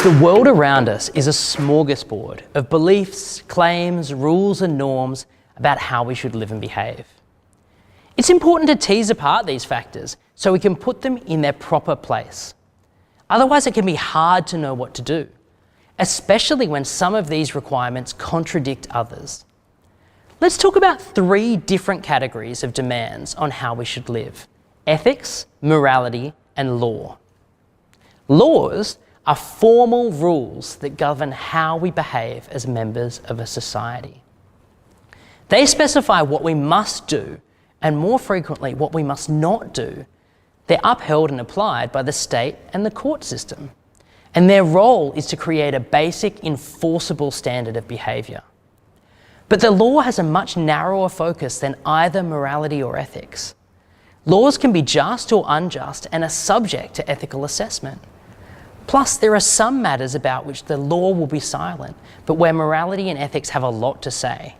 The world around us is a smorgasbord of beliefs, claims, rules and norms about how we should live and behave. It's important to tease apart these factors so we can put them in their proper place. Otherwise, it can be hard to know what to do, especially when some of these requirements contradict others. Let's talk about 3 different categories of demands on how we should live: ethics, morality, and law. Laws are formal rules that govern how we behave as members of a society. They specify what we must do, and more frequently, what we must not do. They're upheld and applied by the state and the court system, and their role is to create a basic, enforceable standard of behaviour. But the law has a much narrower focus than either morality or ethics. Laws can be just or unjust and are subject to ethical assessment. Plus, there are some matters about which the law will be silent, but where morality and ethics have a lot to say.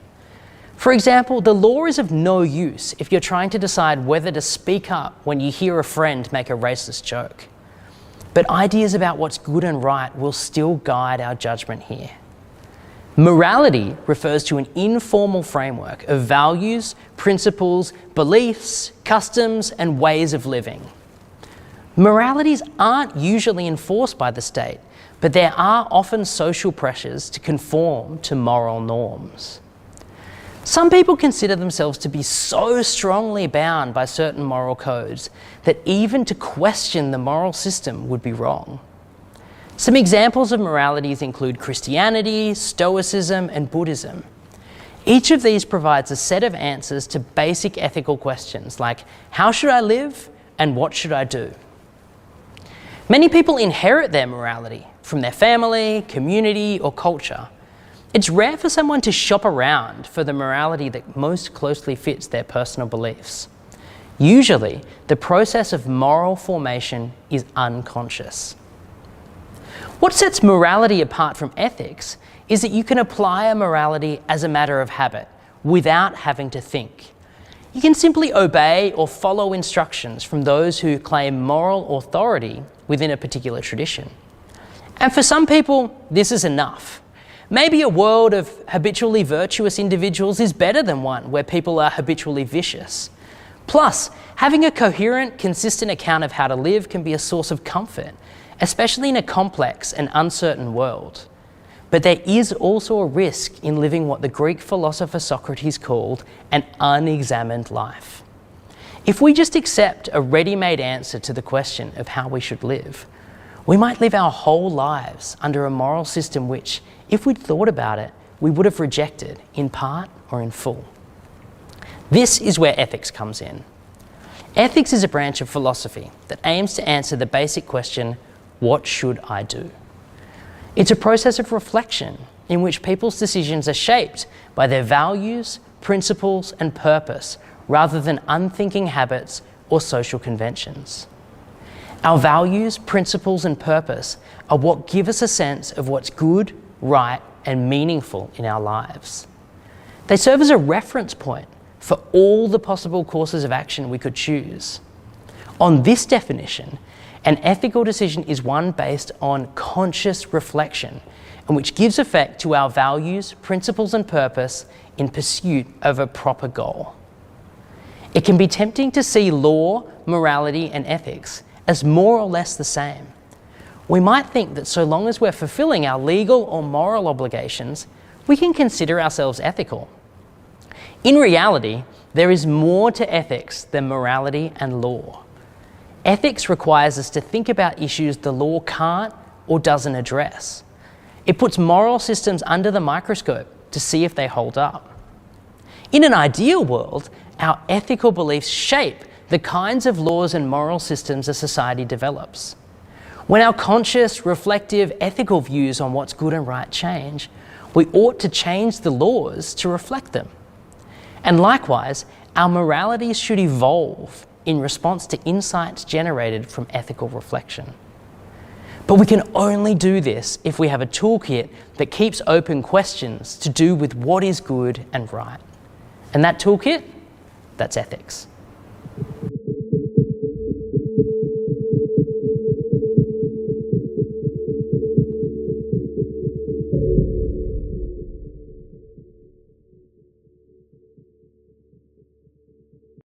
For example, the law is of no use if you're trying to decide whether to speak up when you hear a friend make a racist joke. But ideas about what's good and right will still guide our judgment here. Morality refers to an informal framework of values, principles, beliefs, customs, and ways of living. Moralities aren't usually enforced by the state, but there are often social pressures to conform to moral norms. Some people consider themselves to be so strongly bound by certain moral codes that even to question the moral system would be wrong. Some examples of moralities include Christianity, Stoicism, and Buddhism. Each of these provides a set of answers to basic ethical questions like, how should I live and what should I do? Many people inherit their morality from their family, community, or culture. It's rare for someone to shop around for the morality that most closely fits their personal beliefs. Usually, the process of moral formation is unconscious. What sets morality apart from ethics is that you can apply a morality as a matter of habit without having to think. You can simply obey or follow instructions from those who claim moral authority within a particular tradition. And for some people, this is enough. Maybe a world of habitually virtuous individuals is better than one where people are habitually vicious. Plus, having a coherent, consistent account of how to live can be a source of comfort, especially in a complex and uncertain world. But there is also a risk in living what the Greek philosopher Socrates called an unexamined life. If we just accept a ready-made answer to the question of how we should live, we might live our whole lives under a moral system which, if we'd thought about it, we would have rejected in part or in full. This is where ethics comes in. Ethics is a branch of philosophy that aims to answer the basic question, what should I do? It's a process of reflection in which people's decisions are shaped by their values, principles, and purpose, rather than unthinking habits or social conventions. Our values, principles, and purpose are what give us a sense of what's good, right, and meaningful in our lives. They serve as a reference point for all the possible courses of action we could choose. On this definition, an ethical decision is one based on conscious reflection and which gives effect to our values, principles, and purpose in pursuit of a proper goal. It can be tempting to see law, morality, and ethics as more or less the same. We might think that so long as we're fulfilling our legal or moral obligations, we can consider ourselves ethical. In reality, there is more to ethics than morality and law. Ethics requires us to think about issues the law can't or doesn't address. It puts moral systems under the microscope to see if they hold up. In an ideal world, our ethical beliefs shape the kinds of laws and moral systems a society develops. When our conscious, reflective, ethical views on what's good and right change, we ought to change the laws to reflect them. And likewise, our moralities should evolve in response to insights generated from ethical reflection. But we can only do this if we have a toolkit that keeps open questions to do with what is good and right. And that toolkit, that's ethics.